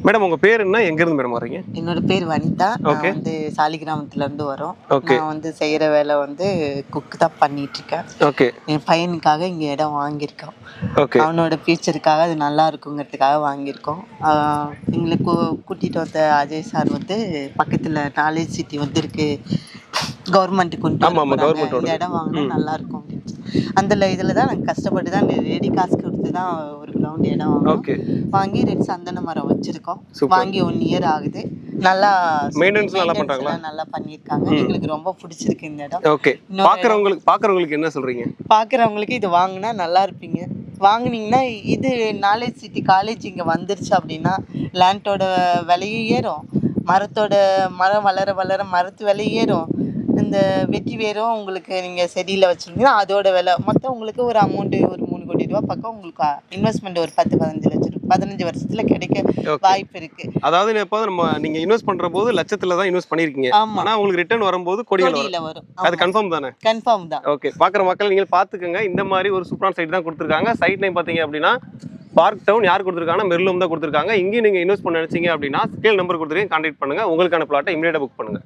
Madam உங்க பேர் என்ன, எங்க இருந்து மேடம் வரீங்க? என்னோட பேர் வனிதா. நான் ஓகே. வந்து சாலிகிராமத்துல இருந்து வரோம். ஓகே. நான் வந்து செய்யற வேலை வந்து குக் தான் பண்ணிட்டு இருக்கேன். ஓகே. என் பையனுக்காக இங்க இடம் வாங்கியிருக்கோம். ஓகே. அவனோட ஃபியூச்சருக்காக அது நல்லா இருக்குங்கிறதுக்காக வாங்கியிருக்கோம். எங்களை கூட்டிட்டு வந்த அஜய் சார் வந்து பக்கத்துல நாலேஜ் சிட்டி வந்து இருக்கு, கவர்மெண்ட் கொண்டு ஆமா, ஆமா, வர போறாங்க, கவர்மெண்டோட. இந்த இடம் வாங்கினா நல்லா இருக்கும் அப்படின்னு அந்த இதில் தான் நாங்கள் கஷ்டப்பட்டு தான் ரெடி காசு கொடுத்து தான் ஒரு கிரவுண்ட் இடம் வாங்கினோம். ஓகே. வாங்கி 2 சந்தன மரம் வச்சிருக்கோம். சூப்பர். வாங்கி 1 இயர் ஆகுது. நல்லா மெயின்டெனன்ஸ் நல்லா பண்றாங்களா? நல்லா பண்ணியிருக்காங்க. எங்களுக்கு ரொம்ப பிடிச்சிருக்கு இந்த இடம். ஓகே. பாக்குறவங்களுக்கு என்ன சொல்றீங்க? பாக்குறவங்களுக்கு இது வாங்கினா நல்லா இருப்பீங்க. வாங்குனீங்கன்னா இது நாலேஜ் சிட்டி காலேஜ் இங்கே வந்துருச்சு அப்படின்னா லேண்டோட விலையும் ஏறும், மரம் வளர வளர மரத்து விலை ஏறும், இந்த வெட்டி வேரும் உங்களுக்கு நீங்கள் செடியில் வச்சுருந்தீங்கன்னா அதோட விலை மொத்தம் உங்களுக்கு ஒரு அமௌண்ட்டு ஒரு 3 கோடி ரூபா பக்கம் உங்களுக்கு இன்வெஸ்ட்மெண்ட் ஒரு 10-15 லட்சம் 15 வருஷத்தில் கிடைக்க வாய்ப்பு இருக்கு. அதாவது இப்போ நீங்க இன்வெஸ்ட் பண்ற போது லட்சத்துல தான் இன்வெஸ்ட் பண்ணிருக்கீங்க. ஆனா உங்களுக்கு ரிட்டர்ன் வரும்போது கோடியில வரும். அது கன்ஃபார்ம் தானே? கன்ஃபார்ம் தான். ஓகே. பாக்குற மக்கள் நீங்க பாத்துக்கங்க. இந்த மாதிரி ஒரு சூப்பரான சைட் தான் கொடுத்துருக்காங்க. சைட் நேம் பாத்தீங்க அப்படின்னா பார்க் டவுன். யார் கொடுத்துருக்காங்கன்னா மெர்லும் தான் கொடுத்துருக்காங்க. இங்கேயும் நீங்க இன்வெஸ்ட் பண்ண நினைச்சீங்க அப்படின்னா கீழ் நம்பர் கொடுத்துருக்கீங்க, கான்டாக்ட் பண்ணுங்க. உங்களுக்கான பிளாட்டை இமீடியட்டா புக் பண்ணுங்க.